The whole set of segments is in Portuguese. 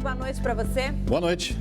boa noite para você. Boa noite.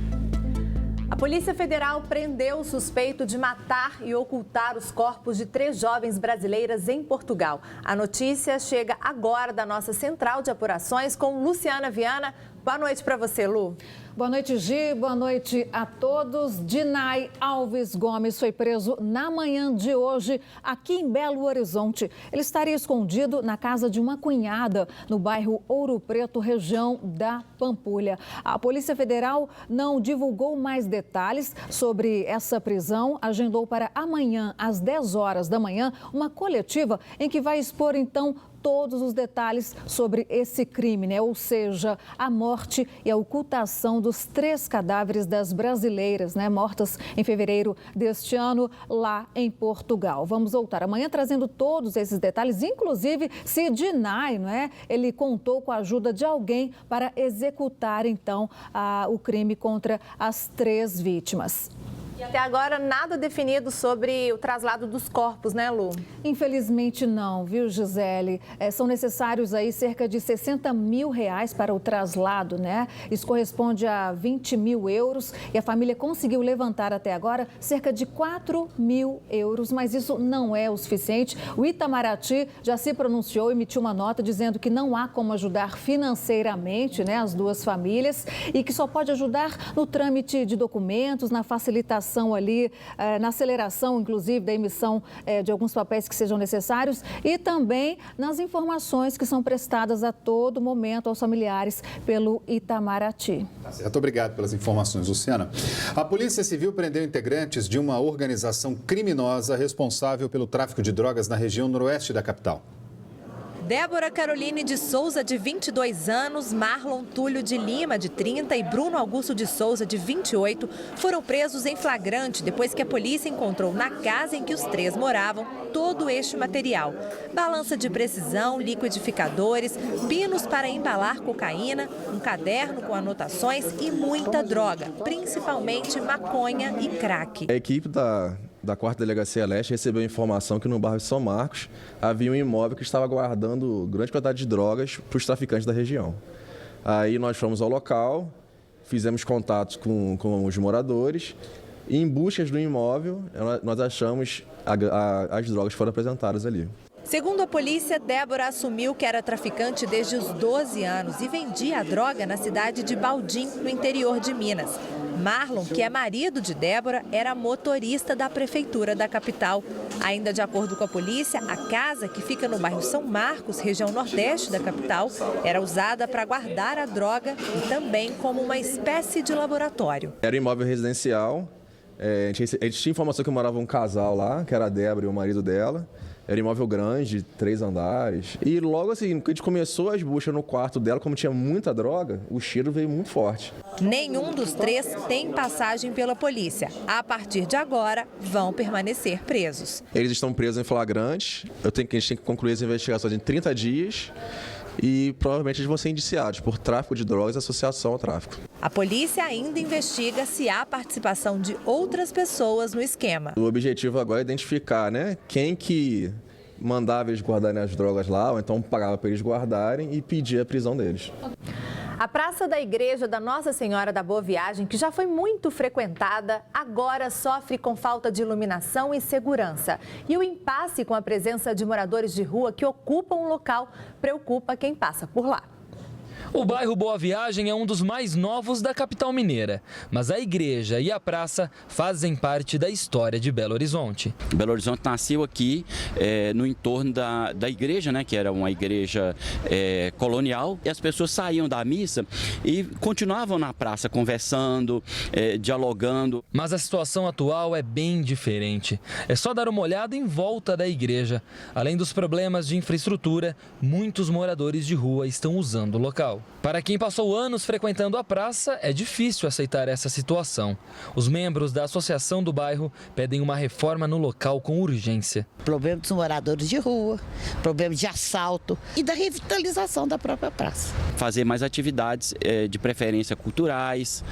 A Polícia Federal prendeu o suspeito de matar e ocultar os corpos de 3 jovens brasileiras em Portugal. A notícia chega agora da nossa central de apurações com Luciana Viana. Boa noite para você, Lu. Boa noite, Gi. Boa noite a todos. Dinay Alves Gomes foi preso na manhã de hoje aqui em Belo Horizonte. Ele estaria escondido na casa de uma cunhada no bairro Ouro Preto, região da Pampulha. A Polícia Federal não divulgou mais detalhes sobre essa prisão. Agendou para amanhã, às 10 horas da manhã, uma coletiva em que vai expor, então, todos os detalhes sobre esse crime, né? Ou seja, a morte e a ocultação dos 3 cadáveres das brasileiras, né? Mortas em fevereiro deste ano lá em Portugal. Vamos voltar amanhã trazendo todos esses detalhes, inclusive se Dinay, não é? Ele contou com a ajuda de alguém para executar, então, o crime contra as 3 vítimas. E até agora nada definido sobre o traslado dos corpos, né, Lu? Infelizmente não, viu, Gisele? São necessários aí cerca de 60 mil reais para o traslado, né? Isso corresponde a 20 mil euros e a família conseguiu levantar até agora cerca de 4 mil euros, mas isso não é o suficiente. O Itamaraty já se pronunciou, emitiu uma nota dizendo que não há como ajudar financeiramente, né, as 2 famílias e que só pode ajudar no trâmite de documentos, na facilitação ali, na aceleração, inclusive, da emissão de alguns papéis que sejam necessários e também nas informações que são prestadas a todo momento aos familiares pelo Itamaraty. Tá certo, obrigado pelas informações, Luciana. A Polícia Civil prendeu integrantes de uma organização criminosa responsável pelo tráfico de drogas na região noroeste da capital. Débora Caroline de Souza, de 22 anos, Marlon Túlio de Lima, de 30 e Bruno Augusto de Souza, de 28, foram presos em flagrante depois que a polícia encontrou na casa em que os 3 moravam todo este material. Balança de precisão, liquidificadores, pinos para embalar cocaína, um caderno com anotações e muita droga, principalmente maconha e crack. A equipe da 4ª Delegacia Leste recebeu informação que no bairro de São Marcos havia um imóvel que estava guardando grande quantidade de drogas para os traficantes da região. Aí nós fomos ao local, fizemos contatos com os moradores e em buscas do imóvel nós achamos as drogas que foram apresentadas ali. Segundo a polícia, Débora assumiu que era traficante desde os 12 anos e vendia a droga na cidade de Baldim, no interior de Minas. Marlon, que é marido de Débora, era motorista da prefeitura da capital. Ainda de acordo com a polícia, a casa, que fica no bairro São Marcos, região nordeste da capital, era usada para guardar a droga e também como uma espécie de laboratório. Era um imóvel residencial. A gente tinha informação que morava um casal lá, que era a Débora e o marido dela. Era um imóvel grande, 3 andares. E logo assim, quando a gente começou as buscas no quarto dela, como tinha muita droga, o cheiro veio muito forte. Nenhum dos 3 tem passagem pela polícia. A partir de agora, vão permanecer presos. Eles estão presos em flagrante. A gente tem que concluir as investigações em 30 dias. E provavelmente eles vão ser indiciados por tráfico de drogas e associação ao tráfico. A polícia ainda investiga se há participação de outras pessoas no esquema. O objetivo agora é identificar, né, quem que mandava eles guardarem as drogas lá, ou então pagava para eles guardarem e pedir a prisão deles. A praça da igreja da Nossa Senhora da Boa Viagem, que já foi muito frequentada, agora sofre com falta de iluminação e segurança. E o impasse com a presença de moradores de rua que ocupam o local preocupa quem passa por lá. O bairro Boa Viagem é um dos mais novos da capital mineira, mas a igreja e a praça fazem parte da história de Belo Horizonte. Belo Horizonte nasceu aqui no entorno da igreja, né, que era uma igreja colonial, e as pessoas saíam da missa e continuavam na praça conversando, dialogando. Mas a situação atual é bem diferente. É só dar uma olhada em volta da igreja. Além dos problemas de infraestrutura, muitos moradores de rua estão usando o local. Para quem passou anos frequentando a praça, é difícil aceitar essa situação. Os membros da associação do bairro pedem uma reforma no local com urgência. Problema dos moradores de rua, problema de assalto e da revitalização da própria praça. Fazer mais atividades, de preferência culturais,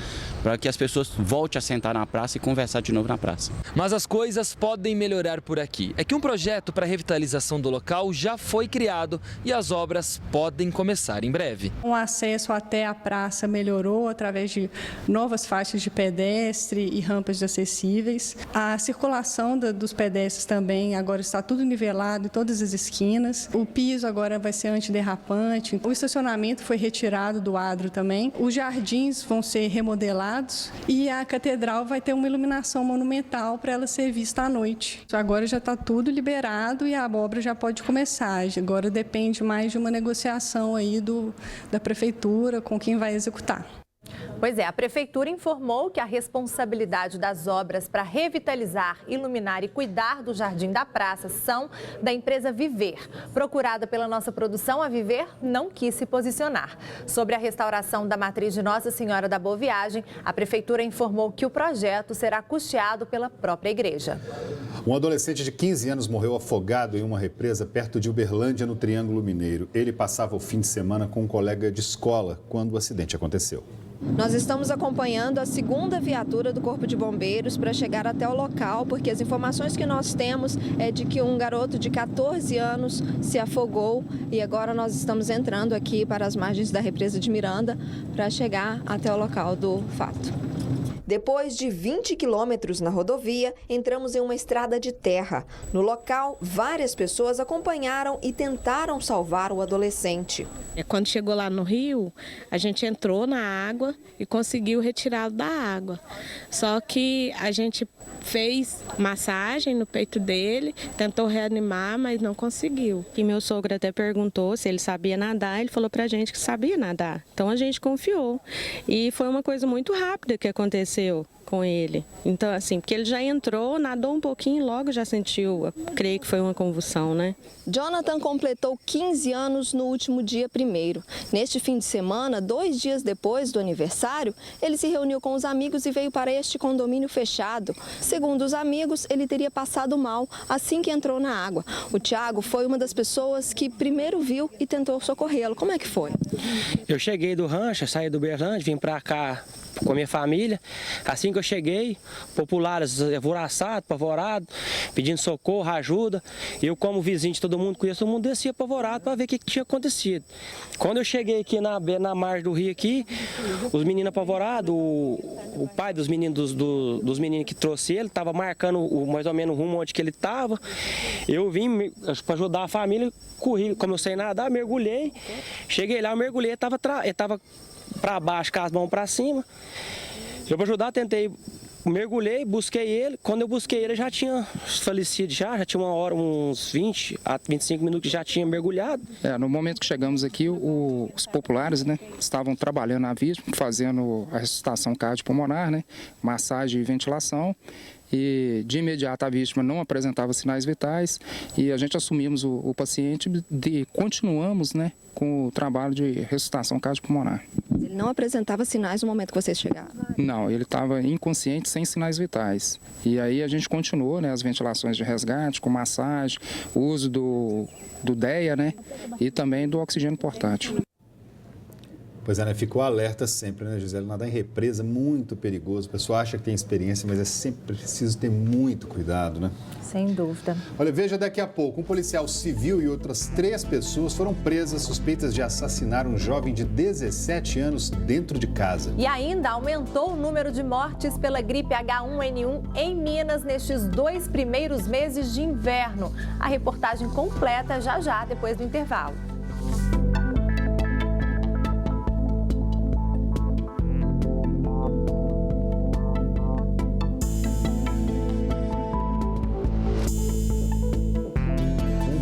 para que as pessoas voltem a sentar na praça e conversar de novo na praça. Mas as coisas podem melhorar por aqui. É que um projeto para a revitalização do local já foi criado e as obras podem começar em breve. O acesso até a praça melhorou através de novas faixas de pedestre e rampas acessíveis. A circulação dos pedestres também agora está tudo nivelado em todas as esquinas. O piso agora vai ser antiderrapante. O estacionamento foi retirado do adro também. Os jardins vão ser remodelados e a catedral vai ter uma iluminação monumental para ela ser vista à noite. Agora já está tudo liberado e a obra já pode começar. Agora depende mais de uma negociação aí da prefeitura com quem vai executar. Pois é, a Prefeitura informou que a responsabilidade das obras para revitalizar, iluminar e cuidar do jardim da praça são da empresa Viver. Procurada pela nossa produção, a Viver não quis se posicionar. Sobre a restauração da matriz de Nossa Senhora da Boa Viagem, a Prefeitura informou que o projeto será custeado pela própria igreja. Um adolescente de 15 anos morreu afogado em uma represa perto de Uberlândia, no Triângulo Mineiro. Ele passava o fim de semana com um colega de escola quando o acidente aconteceu. Nós estamos acompanhando a segunda viatura do Corpo de Bombeiros para chegar até o local, porque as informações que nós temos é de que um garoto de 14 anos se afogou e agora nós estamos entrando aqui para as margens da represa de Miranda para chegar até o local do fato. Depois de 20 quilômetros na rodovia, entramos em uma estrada de terra. No local, várias pessoas acompanharam e tentaram salvar o adolescente. Quando chegou lá no rio, a gente entrou na água e conseguiu retirá-lo da água. Só que a gente fez massagem no peito dele, tentou reanimar, mas não conseguiu. E meu sogro até perguntou se ele sabia nadar, ele falou pra gente que sabia nadar. Então a gente confiou. E foi uma coisa muito rápida que aconteceu com ele. Então, assim, porque ele já entrou, nadou um pouquinho e logo já sentiu, creio que foi uma convulsão, né? Jonathan completou 15 anos no último dia 1º. Neste fim de semana, 2 dias depois do aniversário, ele se reuniu com os amigos e veio para este condomínio fechado. Segundo os amigos, ele teria passado mal assim que entrou na água. O Thiago foi uma das pessoas que primeiro viu e tentou socorrê-lo. Como é que foi? Eu cheguei do rancho, saí do Uberlândia, vim para cá com a minha família. Assim que eu cheguei, populares alvoroçados, apavorados, pedindo socorro, ajuda. Eu, como vizinho de todo mundo, conheço todo mundo, descia apavorado para ver o que tinha acontecido. Quando eu cheguei aqui na margem do rio aqui, os meninos apavorados, o pai dos meninos, dos meninos que trouxe ele, estava marcando mais ou menos o rumo onde que ele estava. Eu vim para ajudar a família, corri, como eu sei nadar, mergulhei. Cheguei lá, eu mergulhei, ele estava para baixo, com as mãos para cima. Eu, para ajudar, tentei, mergulhei, busquei ele. Quando eu busquei ele, já tinha falecido, já tinha uma hora, uns 20 a 25 minutos que já tinha mergulhado. No momento que chegamos aqui, os populares, né, estavam trabalhando na vítima, fazendo a ressuscitação cardiopulmonar, né, massagem e ventilação. E de imediato a vítima não apresentava sinais vitais e a gente assumimos o paciente e continuamos, né, com o trabalho de ressuscitação cardiopulmonar. Ele não apresentava sinais no momento que vocês chegaram? Não, ele estava inconsciente, sem sinais vitais. E aí a gente continuou, né, as ventilações de resgate, com massagem, o uso do DEA, né, e também do oxigênio portátil. Pois é, né? Ficou alerta sempre, né, Gisele? Nadar em represa é muito perigoso. O pessoal acha que tem experiência, mas é sempre preciso ter muito cuidado, né? Sem dúvida. Olha, veja daqui a pouco, um policial civil e outras 3 pessoas foram presas suspeitas de assassinar um jovem de 17 anos dentro de casa. E ainda aumentou o número de mortes pela gripe H1N1 em Minas nestes 2 primeiros meses de inverno. A reportagem completa já depois do intervalo.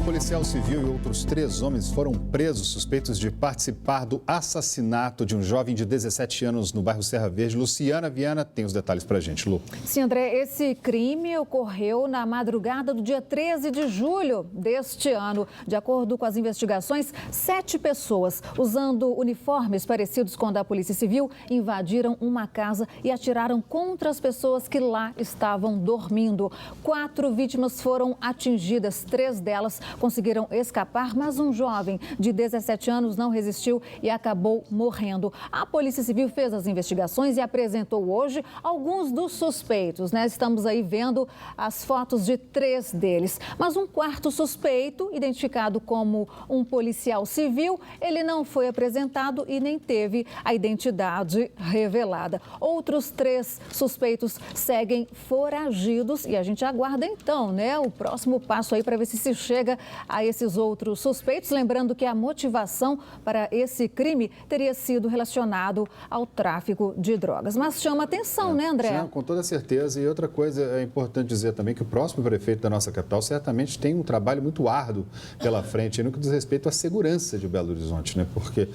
Policial civil e outros 3 homens foram presos suspeitos de participar do assassinato de um jovem de 17 anos no bairro Serra Verde. Luciana Viana tem os detalhes pra gente, Lu. Sim, André, esse crime ocorreu na madrugada do dia 13 de julho deste ano. De acordo com as investigações, 7 pessoas, usando uniformes parecidos com o da Polícia Civil, invadiram uma casa e atiraram contra as pessoas que lá estavam dormindo. 4 vítimas foram atingidas, 3 delas com conseguiram escapar, mas um jovem de 17 anos não resistiu e acabou morrendo. A Polícia Civil fez as investigações e apresentou hoje alguns dos suspeitos, né? Estamos aí vendo as fotos de 3 deles. Mas um quarto suspeito, identificado como um policial civil, ele não foi apresentado e nem teve a identidade revelada. Outros 3 suspeitos seguem foragidos e a gente aguarda então, né, o próximo passo aí para ver se chega a esses outros suspeitos. Lembrando que a motivação para esse crime teria sido relacionado ao tráfico de drogas. Mas chama atenção, né, André? Sim, com toda certeza. E outra coisa é importante dizer também que o próximo prefeito da nossa capital certamente tem um trabalho muito árduo pela frente no que diz respeito à segurança de Belo Horizonte, né? Porque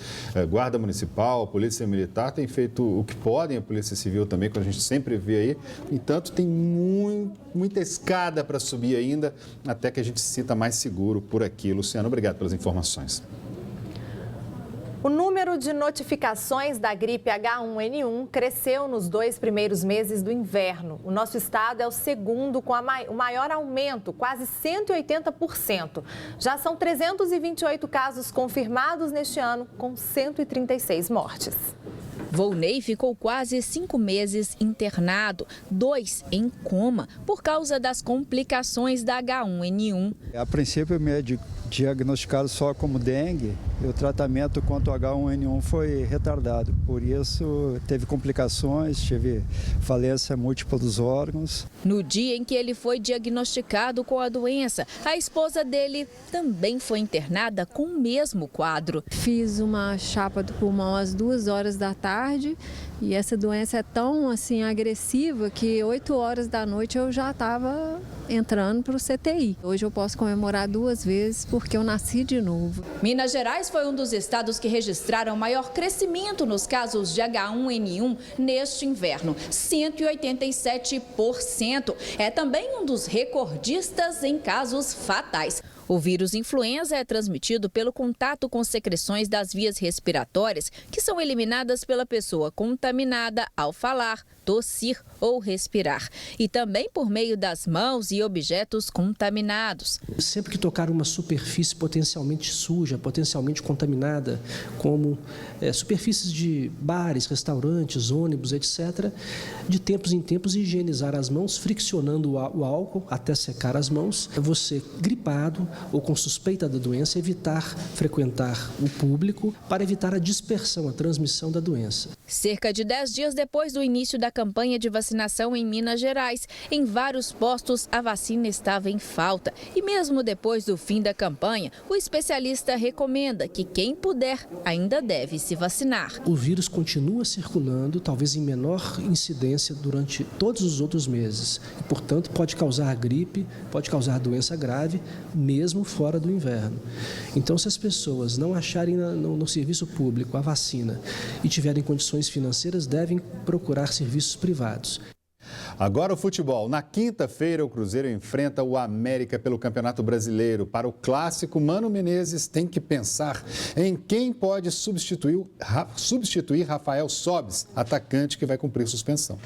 Guarda Municipal, Polícia Militar tem feito o que podem, a Polícia Civil também, que a gente sempre vê aí. Entanto, tem muita escada para subir ainda, até que a gente se sinta mais seguro por aqui. Luciano, obrigado pelas informações. O número de notificações da gripe H1N1 cresceu nos 2 primeiros meses do inverno. O nosso estado é o segundo com o maior aumento, quase 180%. Já são 328 casos confirmados neste ano, com 136 mortes. Volney ficou quase 5 meses internado, 2 em coma, por causa das complicações da H1N1. A princípio, me diagnosticado só como dengue, e o tratamento contra o H1N1 foi retardado. Por isso, teve complicações, tive falência múltipla dos órgãos. No dia em que ele foi diagnosticado com a doença, a esposa dele também foi internada com o mesmo quadro. Fiz uma chapa do pulmão às 2 horas da tarde e essa doença é tão agressiva que 8 horas da noite eu já estava entrando para o CTI. Hoje eu posso comemorar 2 vezes porque eu nasci de novo. Minas Gerais foi um dos estados que registraram maior crescimento nos casos de H1N1 neste inverno, 187%. É também um dos recordistas em casos fatais. O vírus influenza é transmitido pelo contato com secreções das vias respiratórias, que são eliminadas pela pessoa contaminada ao falar, tossir ou respirar. E também por meio das mãos e objetos contaminados. Sempre que tocar uma superfície potencialmente suja, potencialmente contaminada, como superfícies de bares, restaurantes, ônibus, etc., de tempos em tempos higienizar as mãos, friccionando o álcool até secar as mãos. Você gripado ou com suspeita da doença, evitar frequentar o público para evitar a dispersão, a transmissão da doença. Cerca de 10 dias depois do início da campanha de vacinação em Minas Gerais, em vários postos a vacina estava em falta. E mesmo depois do fim da campanha, o especialista recomenda que quem puder ainda deve se vacinar. O vírus continua circulando, talvez em menor incidência durante todos os outros meses. E, portanto, pode causar gripe, pode causar doença grave, mesmo fora do inverno. Então, se as pessoas não acharem no serviço público a vacina e tiverem condições financeiras, devem procurar serviços privados. Agora o futebol. Na quinta-feira, o Cruzeiro enfrenta o América pelo Campeonato Brasileiro. Para o clássico, Mano Menezes tem que pensar em quem pode substituir Rafael Sobis, atacante que vai cumprir suspensão.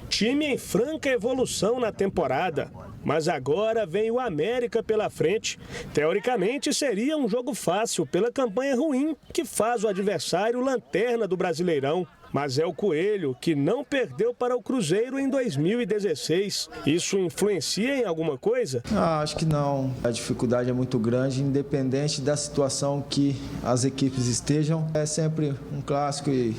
Time em franca evolução na temporada, mas agora vem o América pela frente. Teoricamente seria um jogo fácil pela campanha ruim que faz o adversário lanterna do Brasileirão. Mas é o Coelho que não perdeu para o Cruzeiro em 2016. Isso influencia em alguma coisa? Acho que não. A dificuldade é muito grande, independente da situação que as equipes estejam. É sempre um clássico e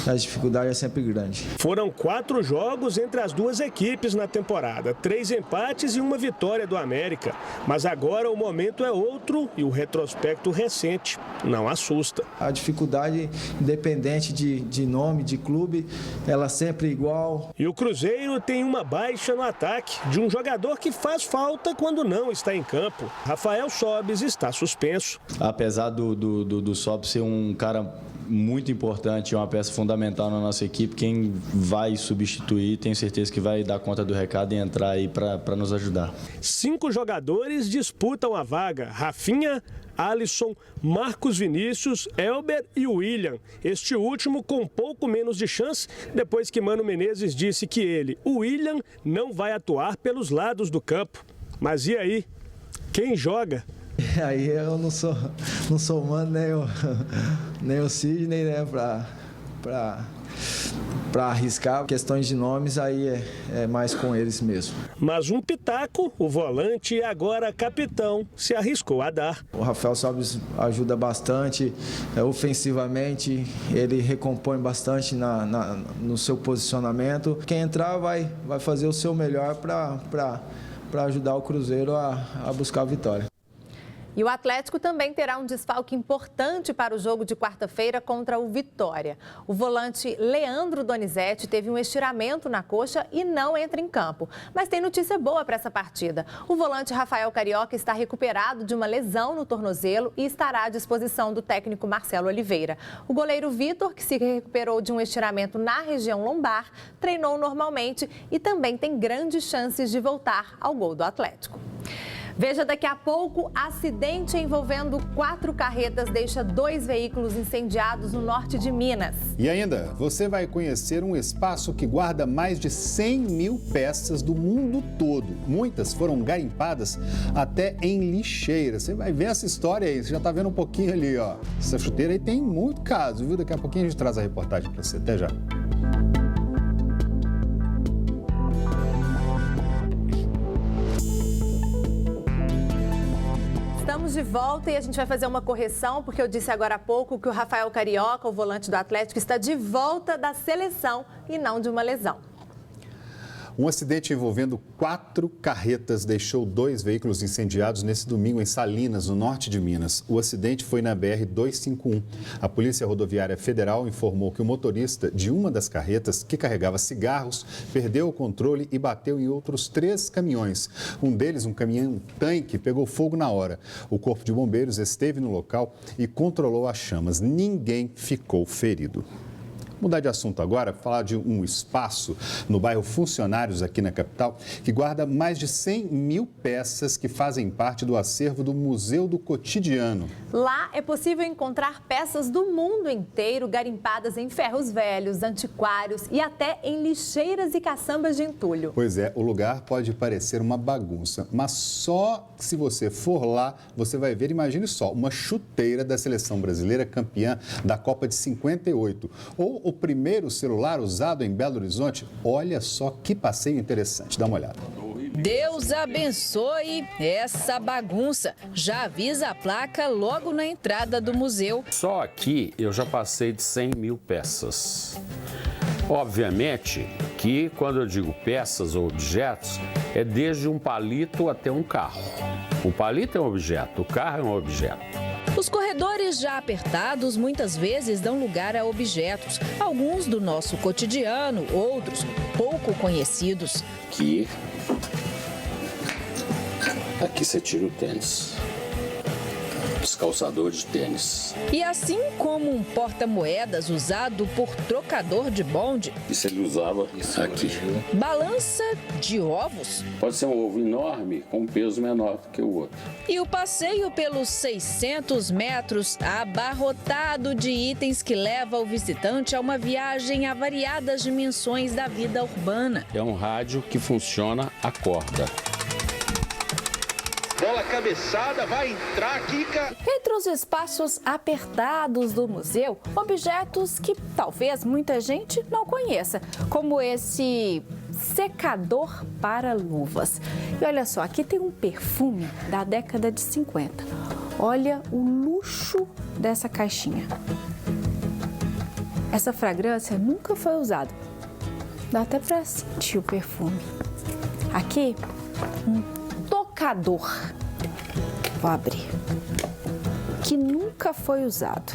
a dificuldade é sempre grande. Foram 4 jogos entre as duas equipes na temporada, 3 empates e 1 vitória do América. Mas agora o momento é outro e o retrospecto recente não assusta. A dificuldade, independente de nome, de clube, ela sempre igual. E o Cruzeiro tem uma baixa no ataque de um jogador que faz falta quando não está em campo. Rafael Sobis está suspenso. Apesar do Sobis ser um cara muito importante, uma peça fundamental na nossa equipe, quem vai substituir, tenho certeza que vai dar conta do recado e entrar aí para nos ajudar. 5 jogadores disputam a vaga: Rafinha, Alisson, Marcos Vinícius, Elber e William. Este último com pouco menos de chance, depois que Mano Menezes disse que ele, o William, não vai atuar pelos lados do campo. Mas e aí? Quem joga? Aí eu não sou humano, nem o Sidney, né, para arriscar questões de nomes, aí é mais com eles mesmo. Mas um pitaco, o volante e agora capitão, se arriscou a dar. O Rafael Sobis ajuda bastante ofensivamente, ele recompõe bastante no seu posicionamento. Quem entrar vai fazer o seu melhor para ajudar o Cruzeiro a buscar a vitória. E o Atlético também terá um desfalque importante para o jogo de quarta-feira contra o Vitória. O volante Leandro Donizete teve um estiramento na coxa e não entra em campo. Mas tem notícia boa para essa partida. O volante Rafael Carioca está recuperado de uma lesão no tornozelo e estará à disposição do técnico Marcelo Oliveira. O goleiro Vitor, que se recuperou de um estiramento na região lombar, treinou normalmente e também tem grandes chances de voltar ao gol do Atlético. Veja daqui a pouco, acidente envolvendo 4 carretas deixa 2 veículos incendiados no norte de Minas. E ainda, você vai conhecer um espaço que guarda mais de 100 mil peças do mundo todo. Muitas foram garimpadas até em lixeiras. Você vai ver essa história aí, você já está vendo um pouquinho ali, ó. Essa chuteira aí tem muito caso, viu? Daqui a pouquinho a gente traz a reportagem para você. Até já. Estamos de volta e a gente vai fazer uma correção, porque eu disse agora há pouco que o Rafael Carioca, o volante do Atlético, está de volta da seleção e não de uma lesão. Um acidente envolvendo 4 carretas deixou 2 veículos incendiados nesse domingo em Salinas, no norte de Minas. O acidente foi na BR-251. A Polícia Rodoviária Federal informou que o motorista de uma das carretas, que carregava cigarros, perdeu o controle e bateu em outros 3 caminhões. Um deles, um caminhão-tanque, pegou fogo na hora. O Corpo de Bombeiros esteve no local e controlou as chamas. Ninguém ficou ferido. Mudar de assunto agora, falar de um espaço no bairro Funcionários, aqui na capital, que guarda mais de 100 mil peças que fazem parte do acervo do Museu do Cotidiano. Lá é possível encontrar peças do mundo inteiro garimpadas em ferros velhos, antiquários e até em lixeiras e caçambas de entulho. Pois é, o lugar pode parecer uma bagunça, mas só se você for lá, você vai ver, imagine só, uma chuteira da seleção brasileira campeã da Copa de 58, ou o primeiro celular usado em Belo Horizonte. Olha só que passeio interessante, dá uma olhada. Deus abençoe essa bagunça. Já avisa a placa logo na entrada do museu. Só aqui eu já passei de 100 mil peças. Obviamente que quando eu digo peças ou objetos, é desde um palito até um carro. O palito é um objeto, o carro é um objeto. Os corredores já apertados muitas vezes dão lugar a objetos, alguns do nosso cotidiano, outros pouco conhecidos. Aqui você tira o tênis, os calçadores de tênis. E assim como um porta-moedas usado por trocador de bonde. Isso ele usava aqui. Balança de ovos. Pode ser um ovo enorme com um peso menor do que o outro. E o passeio pelos 600 metros abarrotado de itens que leva o visitante a uma viagem a variadas dimensões da vida urbana. É um rádio que funciona a corda. Bola cabeçada, vai entrar, Kika. Entre os espaços apertados do museu, objetos que talvez muita gente não conheça, como esse secador para luvas. E olha só, aqui tem um perfume da década de 50. Olha o luxo dessa caixinha. Essa fragrância nunca foi usada. Dá até para sentir o perfume. Aqui, um tocador. Vou abrir. Que nunca foi usado.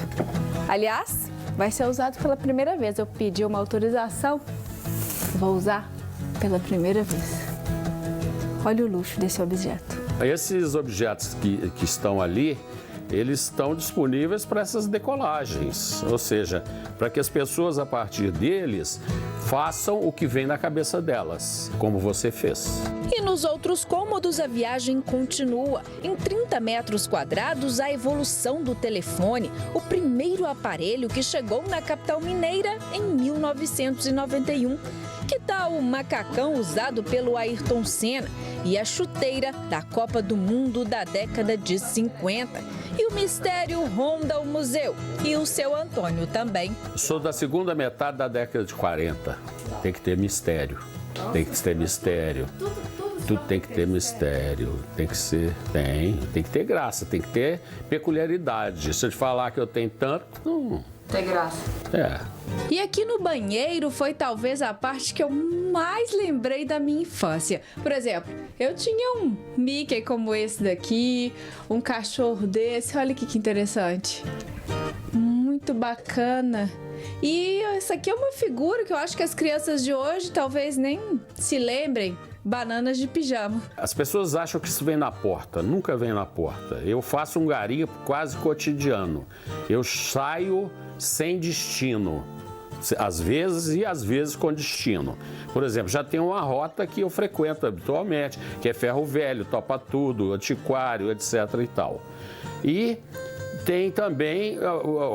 Aliás, vai ser usado pela primeira vez. Eu pedi uma autorização, vou usar pela primeira vez. Olha o luxo desse objeto. Esses objetos que estão ali, eles estão disponíveis para essas decolagens, ou seja, para que as pessoas, a partir deles, façam o que vem na cabeça delas, como você fez. E nos outros cômodos a viagem continua. Em 30 metros quadrados, a evolução do telefone, o primeiro aparelho que chegou na capital mineira em 1991. Que tal o macacão usado pelo Ayrton Senna e a chuteira da Copa do Mundo da década de 50? E o mistério ronda o museu e o seu Antônio também. Sou da segunda metade da década de 40. Tem que ter mistério. Tem que ter mistério. Tudo tem que ter mistério. Tem que ter graça, tem que ter peculiaridade. Se eu te falar que eu tenho tanto, não tem graça. E aqui no banheiro foi talvez a parte que eu mais lembrei da minha infância. Por exemplo, eu tinha um Mickey como esse daqui, um cachorro desse. Olha que interessante. Muito bacana. E essa aqui é uma figura que eu acho que as crianças de hoje talvez nem se lembrem. Bananas de pijama. As pessoas acham que isso vem na porta. Nunca vem na porta. Eu faço um garimpo quase cotidiano. Eu saio sem destino. Às vezes com destino. Por exemplo, já tem uma rota que eu frequento habitualmente, que é Ferro Velho, Topa Tudo, Antiquário, etc. e tal. E tem também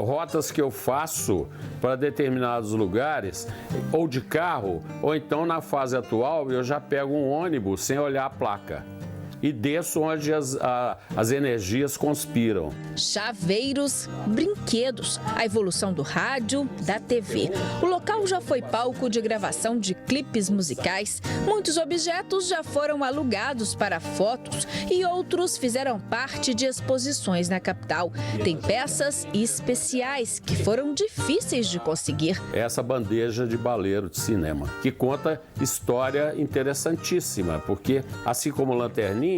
rotas que eu faço para determinados lugares, ou de carro, ou então na fase atual eu já pego um ônibus sem olhar a placa. E desço onde as energias conspiram. Chaveiros, brinquedos, a evolução do rádio, da TV. O local já foi palco de gravação de clipes musicais. Muitos objetos já foram alugados para fotos e outros fizeram parte de exposições na capital. Tem peças especiais que foram difíceis de conseguir. Essa bandeja de baleiro de cinema, que conta história interessantíssima, porque assim como Lanterninha,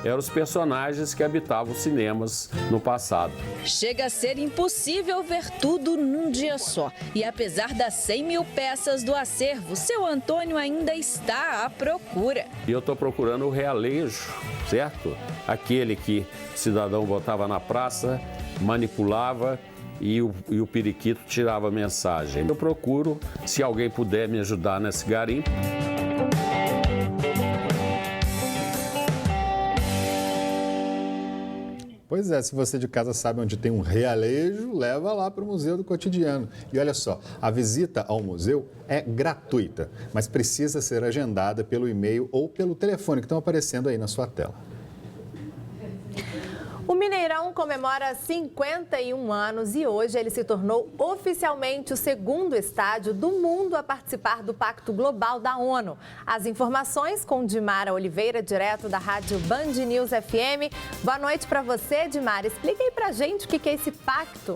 eram os personagens que habitavam os cinemas no passado. Chega a ser impossível ver tudo num dia só. E apesar das 100 mil peças do acervo, seu Antônio ainda está à procura. E eu estou procurando o realejo, certo? Aquele que o cidadão botava na praça, manipulava e o periquito tirava a mensagem. Eu procuro, se alguém puder me ajudar nesse garimpo. Pois é, se você de casa sabe onde tem um realejo, leva lá para o Museu do Cotidiano. E olha só, a visita ao museu é gratuita, mas precisa ser agendada pelo e-mail ou pelo telefone que estão aparecendo aí na sua tela. O Mineirão comemora 51 anos e hoje ele se tornou oficialmente o segundo estádio do mundo a participar do Pacto Global da ONU. As informações com Dimara Oliveira, direto da rádio Band News FM. Boa noite para você, Dimara. Explica aí pra gente o que é esse pacto.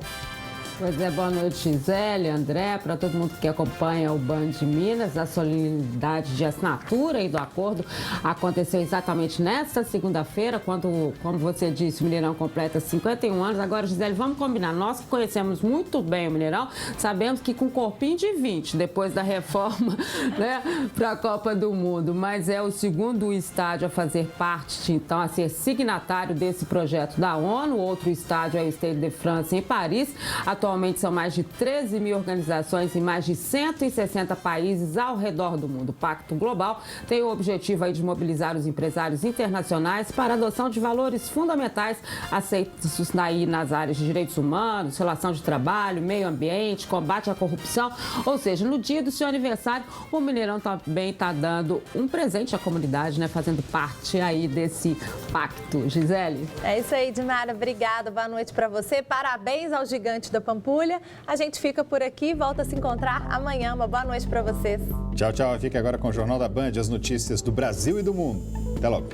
Pois é, boa noite, Gisele, André, para todo mundo que acompanha o Band Minas. A solenidade de assinatura e do acordo aconteceu exatamente nesta segunda-feira, quando, como você disse, o Mineirão completa 51 anos. Agora, Gisele, vamos combinar. Nós que conhecemos muito bem o Mineirão, sabemos que com corpinho de 20, depois da reforma, né, para a Copa do Mundo. Mas é o segundo estádio a fazer parte, então, a ser signatário desse projeto da ONU. Outro estádio é o Stade de France, em Paris. Atualmente são mais de 13 mil organizações em mais de 160 países ao redor do mundo. O Pacto Global tem o objetivo aí de mobilizar os empresários internacionais para a adoção de valores fundamentais aceitos aí nas áreas de direitos humanos, relação de trabalho, meio ambiente, combate à corrupção. Ou seja, no dia do seu aniversário, o Mineirão também está dando um presente à comunidade, né? Fazendo parte aí desse pacto. Gisele? É isso aí, Dimara. Obrigada. Boa noite para você. Parabéns ao gigante da Pampulha. A gente fica por aqui e volta a se encontrar amanhã. Uma boa noite para vocês. Tchau, tchau. Fique agora com o Jornal da Band, as notícias do Brasil e do mundo. Até logo.